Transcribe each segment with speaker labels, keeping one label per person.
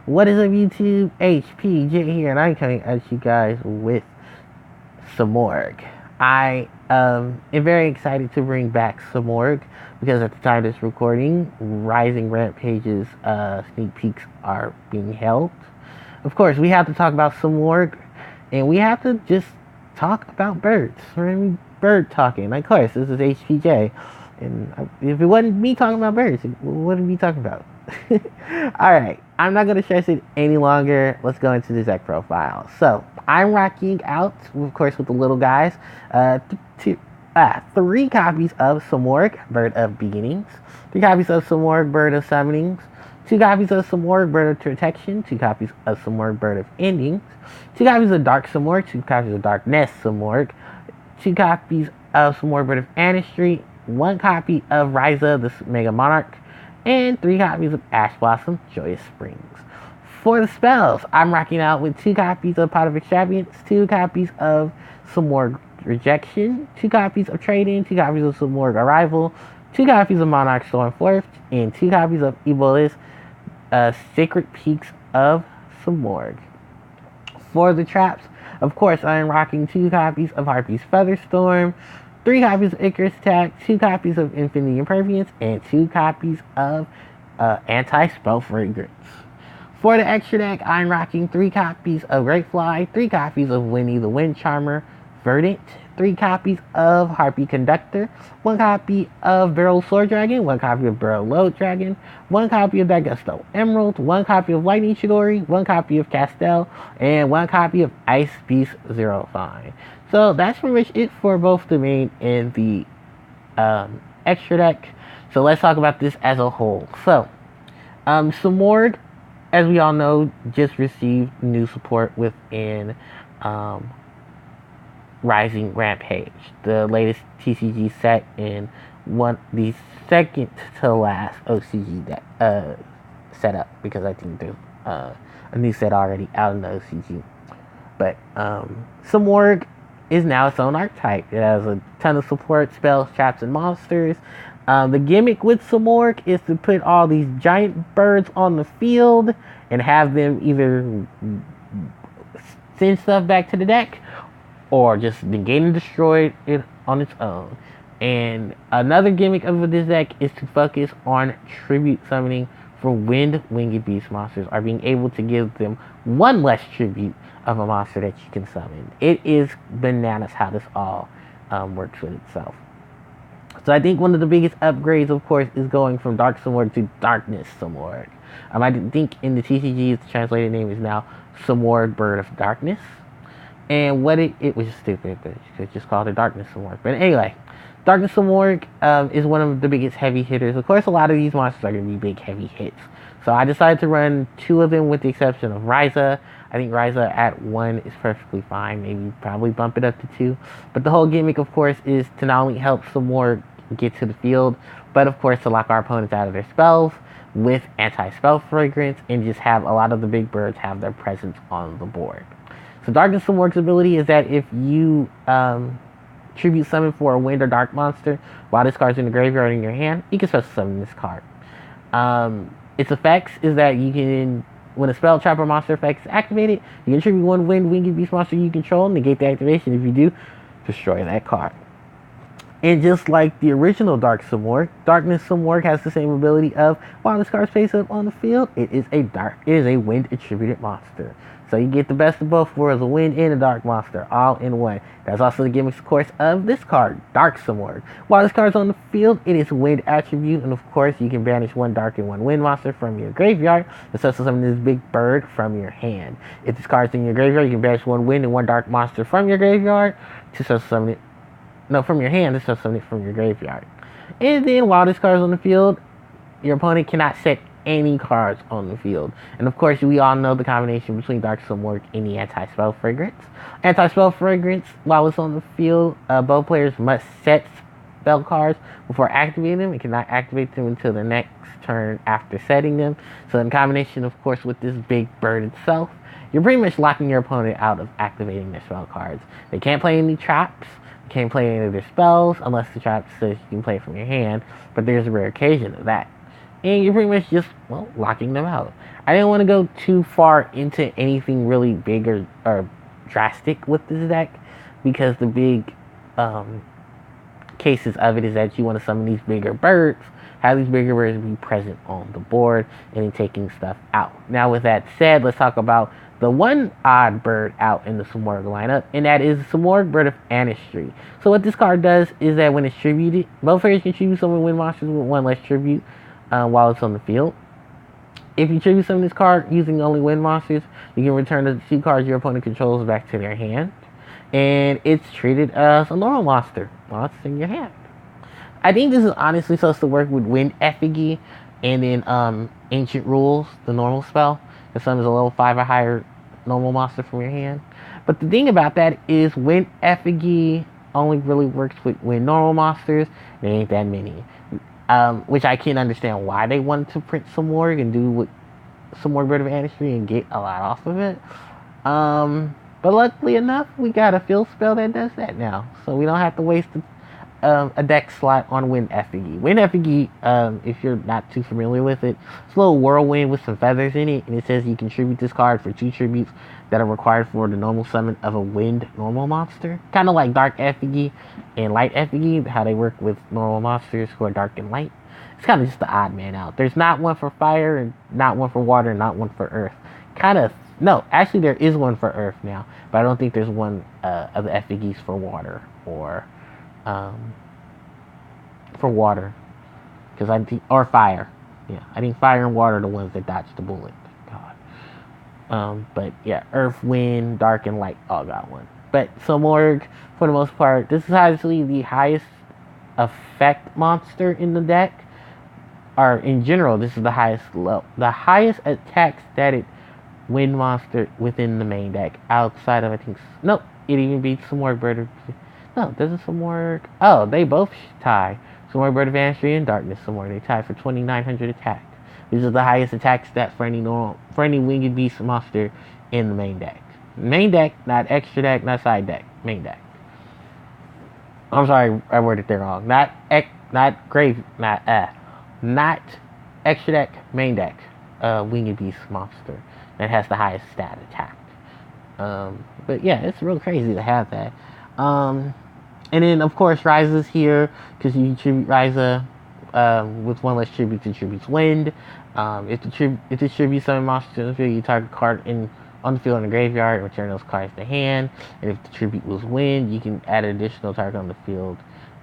Speaker 1: What is up, YouTube? HPJ here, and I'm coming at you guys with Simorgh. I am very excited to bring back Simorgh because at the time of this recording, Rising Rampage's sneak peeks are being held. Of course, we have to talk about Simorgh, and we have to just talk about birds. We're gonna be bird talking. Of course, this is HPJ, and if it wasn't me talking about birds, what would we be talking about? Alright, I'm not going to stress it any longer. Let's go into the deck profile. So, I'm rocking out, of course, with the little guys, three copies of Simorgh, Bird of Beginnings, 3 copies of Simorgh, Bird of Summonings, 2 copies of Simorgh, Bird of Protection, 2 copies of Simorgh, Bird of Endings, 2 copies of Dark Simorgh, 2 copies of Darkness Simorgh, 2 copies of Simorgh, Bird of Anistry, 1 copy of Ryza, the Mega Monarch, and 3 copies of Ash Blossom, Joyous Springs. For the spells, I'm rocking out with 2 copies of Pot of Extravagance, 2 copies of Simorgh Rejection, 2 copies of Trading, 2 copies of Simorgh Arrival, 2 copies of Monarch Stormforged, and 2 copies of Ebolis Sacred Peaks of Simorgh. For the traps, of course, I am rocking 2 copies of Harpie's Featherstorm, 3 copies of Icarus Attack, 2 copies of Infinity Impervience, and 2 copies of Anti-Spell Fragrance. For the extra deck, I'm rocking 3 copies of Greatfly, 3 copies of Winnie the Wind Charmer Verdant, 3 copies of Harpie Conductor, 1 copy of Beryl Sword Dragon, 1 copy of Beryl Load Dragon, 1 copy of Dagusto Emerald, 1 copy of Lightning Shigori, 1 copy of Castell, and 1 copy of Ice Beast 05. So that's pretty much it for both the main and the extra deck. So let's talk about this as a whole. So, Simorgh, as we all know, just received new support within Rising Rampage, the latest TCG set in the second to last OCG deck setup, because I think there's a new set already out in the OCG. But Simorgh is now its own archetype. It has a ton of support, spells, traps, and monsters. The gimmick with Simorgh is to put all these giant birds on the field and have them either send stuff back to the deck or just negate and destroy it on its own. And another gimmick of this deck is to focus on tribute summoning for winged beast monsters, or being able to give them 1 less tribute of a monster that you can summon. It is bananas how this all works with itself. So I think one of the biggest upgrades, of course, is going from Dark Simorgh to Darkness Simorgh. I think in the TCG, the translated name is now Simorgh Bird of Darkness. And what it was just stupid, but you could just call it Darkness Simorgh. But anyway, Darkness Simorgh is one of the biggest heavy hitters. Of course, a lot of these monsters are going to be big heavy hits. So I decided to run 2 of them with the exception of Ryza. I think Ryza at 1 is perfectly fine. Maybe probably bump it up to 2. But the whole gimmick, of course, is to not only help Simorgh get to the field, but of course to lock our opponents out of their spells with Anti-Spell Fragrance and just have a lot of the big birds have their presence on the board. So Darkness Simorgh's ability is that if you tribute summon for a wind or dark monster while this card's in the graveyard in your hand, you can special summon this card. Its effects is that you can, when a spell, trap, or monster effect is activated, you can tribute 1 winged beast monster you control, negate the activation. If you do, destroy that card. And just like the original Dark Simorgh, Darkness Simorgh has the same ability of, while this card's face up on the field, it is a wind attributed monster. So you get the best of both worlds, a wind and a dark monster, all in one. That's also the gimmick, of course, of this card, Dark Simorgh. While this card's on the field, it is wind attribute, and of course, you can banish 1 dark and 1 wind monster from your graveyard, and special summon this big bird from your hand. If this card's in your graveyard, you can banish 1 wind and 1 dark monster from your graveyard to special summon it. No, from your hand, to special summon it from your graveyard. And then, while this card's on the field, your opponent cannot set any cards on the field. And of course, we all know the combination between Dark Simorgh and the Anti-Spell Fragrance. Anti-Spell Fragrance, while it's on the field, both players must set spell cards before activating them. It cannot activate them until the next turn after setting them. So in combination, of course, with this big bird itself, you're pretty much locking your opponent out of activating their spell cards. They can't play any traps. They can't play any of their spells unless the trap says you can play from your hand. But there's a rare occasion of that. and you're pretty much just, well, locking them out. I didn't want to go too far into anything really big or drastic with this deck because the big um, cases of it is that you want to summon these bigger birds, have these bigger birds be present on the board, and then taking stuff out. Now, with that said, let's talk about the one odd bird out in the Simorgh lineup, and that is Warbird of Protection. So what this card does is that when it's tributed, both players can tribute summon wind monsters with one less tribute while it's on the field. If you tribute summon this card using only wind monsters, you can return the 2 cards your opponent controls back to their hand. And it's treated as a normal monster while it's in your hand. I think this is honestly supposed to work with Wind Effigy and then Ancient Rules, the normal spell. That summons a level 5 or higher normal monster from your hand. But the thing about that is Wind Effigy only really works with normal monsters. There ain't that many. Which I can understand why they wanted to print some more and do with some more Warbird of Protection and get a lot off of it. But luckily enough, we got a field spell that does that now. So we don't have to waste a deck slot on Wind Effigy. Wind Effigy, if you're not too familiar with it, it's a little whirlwind with some feathers in it. And it says you contribute this card for 2 tributes that are required for the normal summon of a wind normal monster. Kind of like Dark Effigy and Light Effigy, how they work with normal monsters who are dark and light. It's kind of just the odd man out. There's not one for fire, and not one for water, and not one for earth. No, actually there is one for earth now, but I don't think there's one of the effigies for water or because I think, or fire. Yeah, I think fire and water are the ones that dodge the bullet. God. But yeah, earth, wind, dark, and light all got one. But Simorgh, for the most part, this is actually the highest effect monster in the deck. Or in general, this is the highest attack static wind monster within the main deck. Outside of, I think, nope, it even beats Warbird. No, doesn't Simorgh? Oh, they both tie. Warbird of Protection and Darkness Simorgh. They tie for 2,900 attack. This is the highest attack stat for any winged beast monster in the main deck. Main deck, not extra deck, not side deck. Main deck. I'm sorry, I worded it wrong. Not extra deck, main deck. Winged beast monster that has the highest stat attack. But yeah, it's real crazy to have that. And then of course Ryza's here because you tribute Ryza with one less tribute to tributes wind. If the tribute summon monster to the field, you target a card on the field in the graveyard and return those cards to hand. And if the tribute was wind, you can add an additional target on the field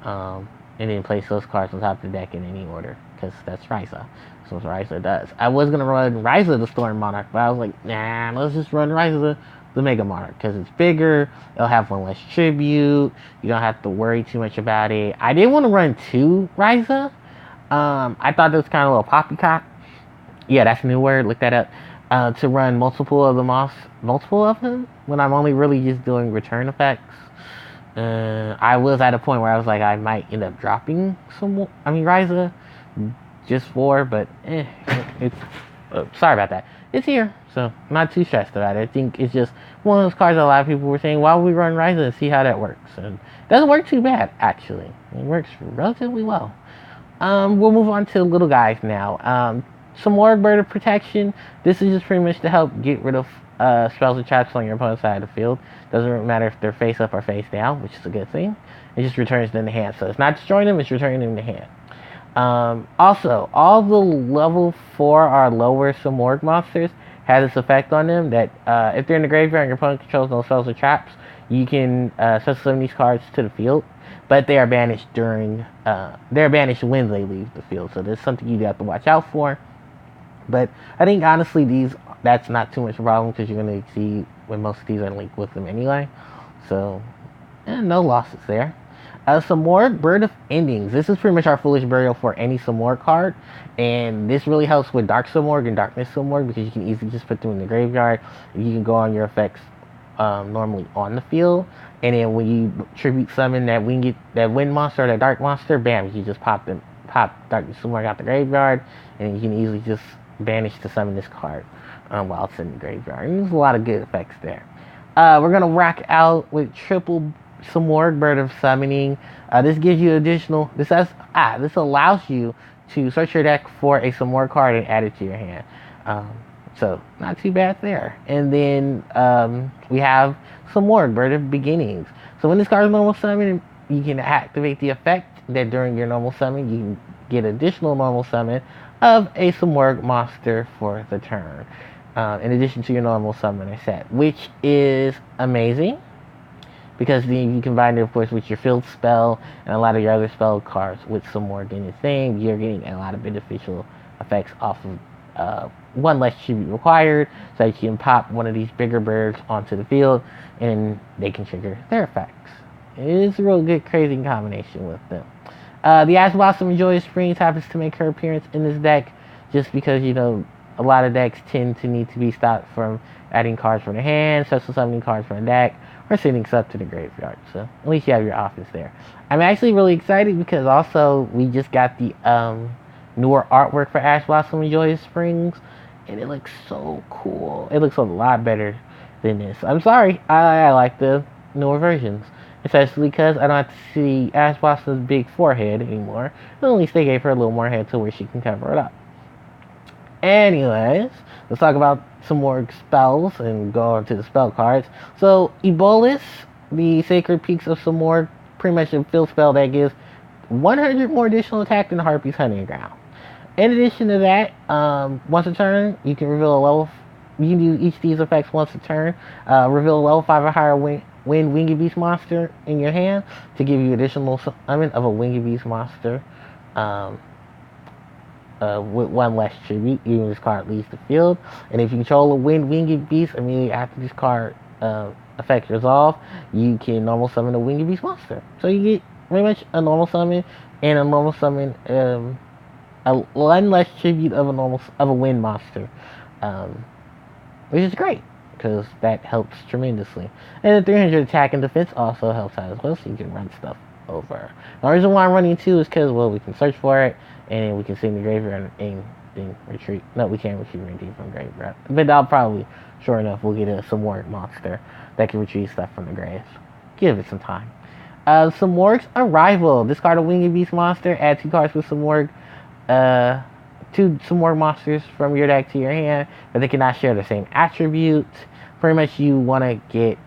Speaker 1: and then place those cards on top of the deck in any order because that's Ryza. So what Ryza does. I was gonna run Ryza the Storm Monarch, but I was like, nah, let's just run Ryza the Mega Monarch because it's bigger. It'll have one less tribute. You don't have to worry too much about it. I didn't want to run 2 Ryza. I thought that was kind of a little poppycock. Yeah, that's a new word. Look that up. To run multiple of them when I'm only really just doing return effects. I was at a point where I was like, I might end up dropping Ryza just for, but it's sorry about that. It's here, so I'm not too stressed about it. I think it's just one of those cards that a lot of people were saying, why don't we run Ryza and see how that works? And it doesn't work too bad, actually. It works relatively well. We'll move on to little guys now. Some more Warbird of Protection. This is just pretty much to help get rid of spells and traps on your opponent's side of the field. Doesn't matter if they're face up or face down, which is a good thing. It just returns them to hand. So it's not destroying them, it's returning them to hand. Also, all the level 4 or lower Simorgh monsters has this effect on them that if they're in the graveyard and your opponent controls no spells or traps, you can set some of these cards to the field, but they are banished when they leave the field. So there's something you have to watch out for. But I think honestly that's not too much of a problem because you're going to see when most of these are linked with them anyway. So no losses there. Simorgh, Bird of Endings. This is pretty much our Foolish Burial for any Simorgh card. And this really helps with Dark Simorgh and Darkness Simorgh because you can easily just put them in the graveyard. You can go on your effects normally on the field. And then when you tribute summon that wind monster or that dark monster, bam, you can just pop Darkness Simorgh out the graveyard. And you can easily just banish to summon this card while it's in the graveyard. And there's a lot of good effects there. We're going to rock out with triple Simorgh, Bird of Summoning. This gives you additional. This allows you to search your deck for a Simorgh card and add it to your hand. So not too bad there. And then we have Simorgh, Bird of Beginnings. So when this card is normal summon, you can activate the effect that during your normal summon you can get additional normal summon of a Simorgh monster for the turn, in addition to your normal summoner set, which is amazing because then you combine it, of course, with your field spell and a lot of your other spell cards with Simorgh in its name. You're getting a lot of beneficial effects off of one less tribute required, so that you can pop one of these bigger birds onto the field and they can trigger their effects. It's a real good, crazy combination with them. The Ash Blossom and Joyous Springs happens to make her appearance in this deck just because, you know, a lot of decks tend to need to be stopped from adding cards from the hand, special summoning cards from the deck, or sending stuff to the graveyard. So at least you have your offense there. I'm actually really excited because also we just got the newer artwork for Ash Blossom and Joyous Springs, and it looks so cool. It looks a lot better than this. I'm sorry, I like the newer versions. Especially because I don't have to see Ash Blossom's big forehead anymore. At least they gave her a little more head to where she can cover it up. Anyways, let's talk about some more spells and go on to the spell cards. So, Ebolis, the Sacred Peaks of Simorgh, pretty much a field spell that gives 100 more additional attack than Harpie's Hunting Ground. In addition to that, once a turn, you can reveal a level. You can do each of these effects once a turn. Reveal a level 5 or higher Winged Beast monster in your hand to give you additional summon of a Winged Beast monster with one less tribute, even this card leaves the field. And if you control a Winged Beast immediately after this card effect resolve, you can normal summon a Winged Beast monster. So you get pretty much a normal summon and a normal summon one less tribute of a wind monster, which is great, because that helps tremendously. And the 300 attack and defense also helps out as well, so you can run stuff over. The reason why I'm running 2 is because, well, we can search for it, and then we can send the graveyard and then retreat. No, we can't retrieve anything from the graveyard. But I'll probably, sure enough, we'll get a Simorgh monster that can retrieve stuff from the graves. Give it some time. Simorgh's Arrival. Discard a Winged Beast monster, add 2 cards with Simorgh. 2 Simorgh monsters from your deck to your hand, but they cannot share the same attributes. Pretty much you want to get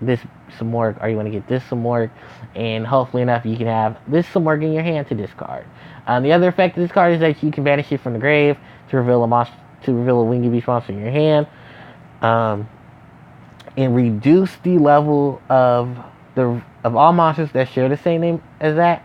Speaker 1: this Simorgh, or you want to get this Simorgh, and hopefully enough you can have this Simorgh in your hand to discard. The other effect of this card is that you can banish it from the grave to reveal a Winged Beast monster in your hand, and reduce the level of all monsters that share the same name as that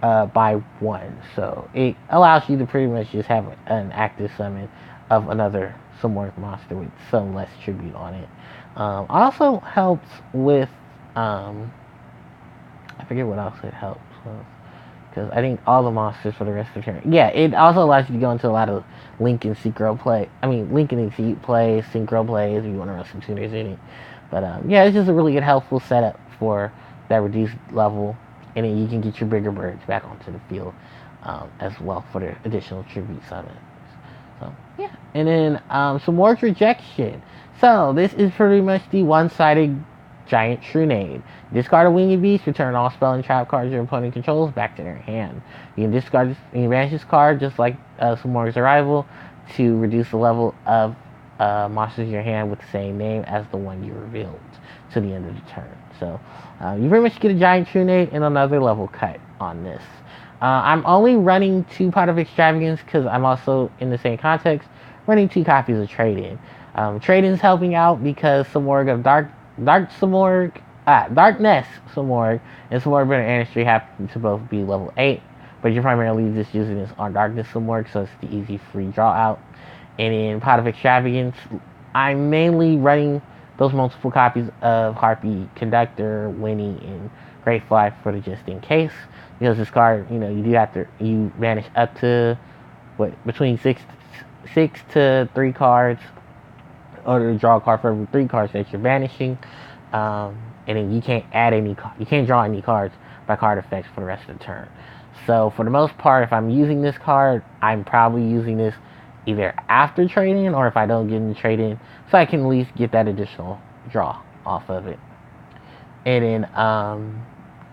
Speaker 1: by 1. So it allows you to pretty much just have an active summon of another Simorgh monster with some less tribute on it. Also helps with I forget what else it helps with, because I think all the monsters for the rest of the turn. Yeah, it also allows you to go into a lot of Link and Synchro play. Link and Exceed play, Synchro plays if you want to run some tuners in it. But yeah, it's just a really good, helpful setup for that reduced level, and then you can get your bigger birds back onto the field as well for the additional tribute summons. So yeah, and then Simorgh's Rejection. So this is pretty much the one-sided giant Trunade. Discard a Winged Beast, return all spell and trap cards your opponent controls back to their hand. You can discard this, you can banish this card just like Simorgh's Arrival to reduce the level of monsters in your hand with the same name as the one you revealed to the end of the turn. So you pretty much get a giant Trunade and another level cut on this. I'm only running 2 Pot of Extravagance because I'm also, in the same context, running 2 copies of Trade-In. Trade-In's helping out because Simorgh of Darkness Simorgh and Simorgh Burner Anistry happen to both be level 8, but you're primarily just using this on Darkness Simorgh, so it's the easy free draw out. And in Pot of Extravagance, I'm mainly running those multiple copies of Harpie, Conductor, Winnie, and Grateful Eye for the just in case. Because this card, you banish up to between 6 to 3 cards, or draw a card for every 3 cards that you're banishing, and then you can't draw any cards by card effects for the rest of the turn. So for the most part, if I'm using this card, I'm probably using this either after trading, or if I don't get in the trade-in, so I can at least get that additional draw off of it. And then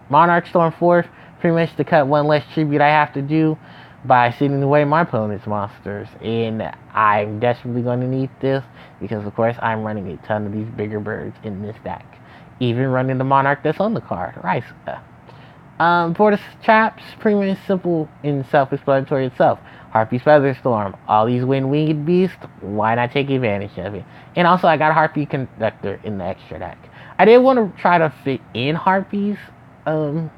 Speaker 1: Monarch Stormforce, pretty much to cut 1 less tribute I have to do by sitting away my opponent's monsters. And I'm desperately going to need this because, of course, I'm running a ton of these bigger birds in this deck. Even running the Monarch that's on the card, right? For the traps, pretty much simple and self-explanatory itself. Harpie's Featherstorm, all these winged beasts, why not take advantage of it? And also, I got a Harpie Conductor in the extra deck. I did want to try to fit in Harpies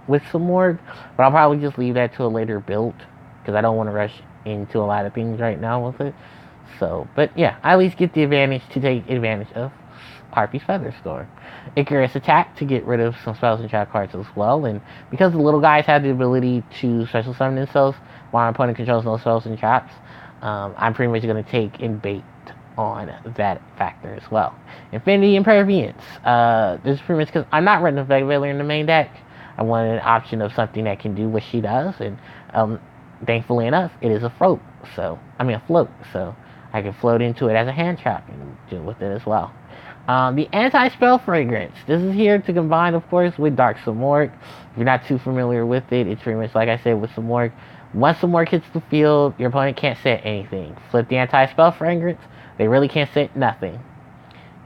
Speaker 1: with some more, but I'll probably just leave that to a later build because I don't want to rush into a lot of things right now with it. So, but yeah, I at least get the advantage to take advantage of Harpie's Featherstorm. Icarus Attack to get rid of some spells and trap cards as well, and because the little guys have the ability to special summon themselves while my opponent controls no spells and traps, I'm pretty much going to take and bait on that factor as well. Infinity Impervience. This is pretty much because I'm not running a Veiler in the main deck. I wanted an option of something that can do what she does, and thankfully enough, it is a float. So I can float into it as a hand trap and deal with it as well. The Anti-Spell Fragrance. This is here to combine, of course, with Dark Simorgh. If you're not too familiar with it, it's pretty much like I said with Simorgh. Once Simorgh hits the field, your opponent can't set anything. Flip the Anti-Spell Fragrance, they really can't set nothing.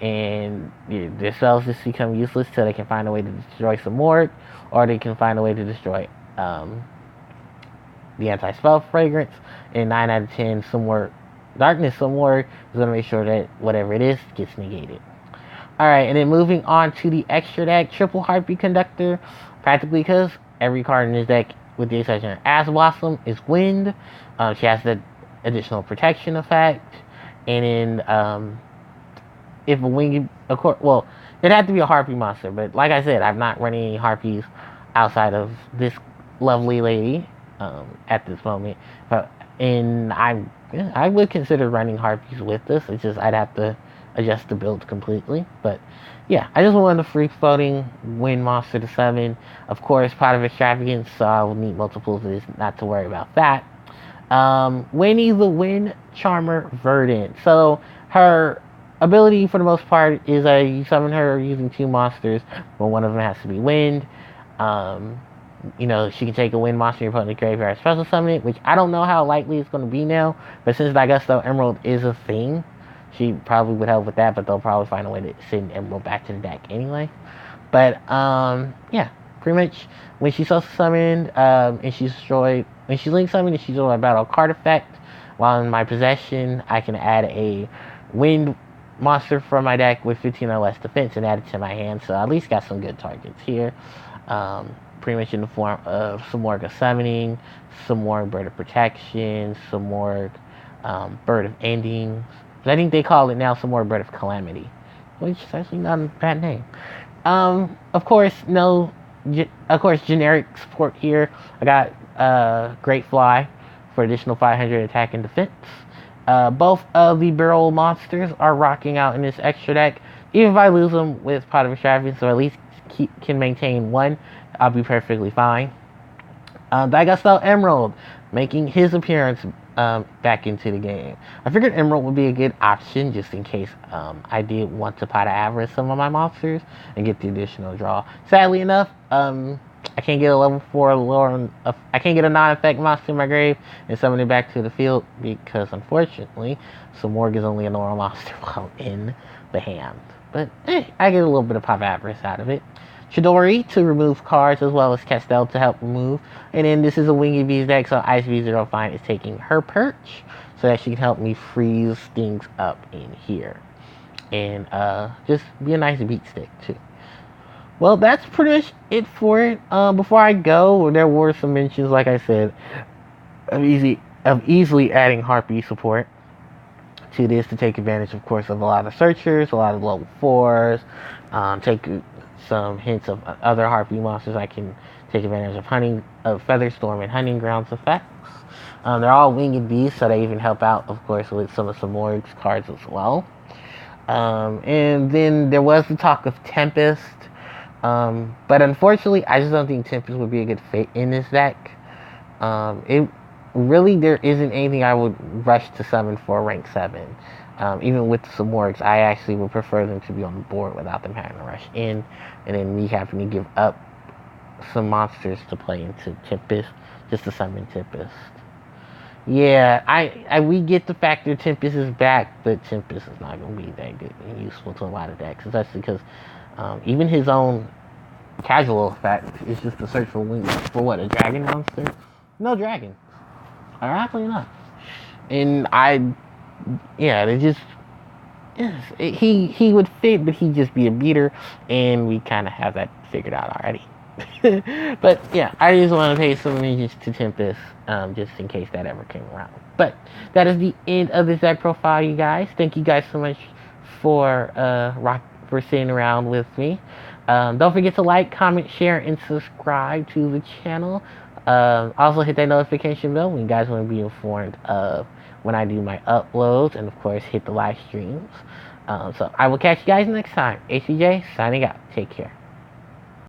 Speaker 1: And their spells just become useless till they can find a way to destroy Simorgh, or they can find a way to destroy the Anti-Spell Fragrance. And 9 out of 10, Darkness Simorgh is going to make sure that whatever it is gets negated. Alright, and then moving on to the extra deck, Triple Harpie Conductor. Practically because every card in this deck, with the exception of Ass Blossom, is wind. She has the additional protection effect. And then, if a winged, of course, well, it had to be a Harpie monster. But like I said, I'm not running any Harpies outside of this lovely lady at this moment. And I would consider running Harpies with this. It's just I'd have to adjust the build completely. But yeah, I just wanted a free floating wind monster to summon. Of course, Pot of Extravagance, so I will need multiples of this, not to worry about that. Winnie the Wind Charmer Verdant. So her ability for the most part is you summon her using 2 monsters, but one of them has to be wind. She can take a wind monster and put in the graveyard special summon it, which I don't know how likely it's going to be now, but since Daigusto Emerald is a thing, she probably would help with that, but they'll probably find a way to send Emerald back to the deck anyway. But, yeah, pretty much when she's also summoned, and she's destroyed, when she's link summoned and she's destroyed a battle card effect, while in my possession, I can add a wind monster from my deck with 15 or less defense and add it to my hand, so I at least got some good targets here. Pretty much in the form of Simorgh Summoning, Simorgh Bird of Protection, Simorgh Bird of Endings. I think they call it now Simorgh Bird of Calamity, which is actually not a bad name. Of course, generic support here. I got Great Fly for additional 500 attack and defense. Both of the barrel monsters are rocking out in this extra deck. Even if I lose them with Pot of Extravagance, so at least can maintain one, I'll be perfectly fine. Daigusto Emerald making his appearance back into the game. I figured Emerald would be a good option just in case I did want to Pot of Avarice some of my monsters and get the additional draw. Sadly enough, I can't get a level 4 lore. I can't get a non-effect monster in my grave and summon it back to the field because unfortunately, Simorgh is only a normal monster while in the hand. But I get a little bit of Pot of Avarice out of it. Chidori to remove cards as well as Castell to help remove. And then this is a Winged Bees deck, so Ice V05 is taking her perch so that she can help me freeze things up in here. And just be a nice beat stick too. Well, that's pretty much it for it. Before I go, there were some mentions, like I said, of easily adding Harpie support to this to take advantage, of course, of a lot of searchers, a lot of level 4s, take some hints of other Harpie monsters I can take advantage of Featherstorm and Hunting Grounds effects. They're all Winged Beasts, so they even help out, of course, with some of Simorgh's cards as well. And then there was the talk of Tempest, but unfortunately, I just don't think Tempest would be a good fit in this deck. There isn't anything I would rush to summon for rank 7. Even with the Simorghs, I actually would prefer them to be on the board without them having to rush in, and then me having to give up some monsters to play into Tempest, just to summon Tempest. Yeah, we get the fact that Tempest is back, but Tempest is not going to be that good and useful to a lot of decks, especially because even his own casual effect is just to search for wings for what, a dragon monster? No dragon. Ironically enough. And yeah, they just yes, he would fit, but he'd just be a beater, and we kind of have that figured out already. But yeah, I just want to pay some allegiance to Tempest, just in case that ever came around. But that is the end of this deck profile, you guys. Thank you guys so much for for sitting around with me. Don't forget to like, comment, share, and subscribe to the channel. Also hit that notification bell when you guys want to be informed of when I do my uploads, and of course hit the live streams. So I will catch you guys next time. ACJ signing out. Take care.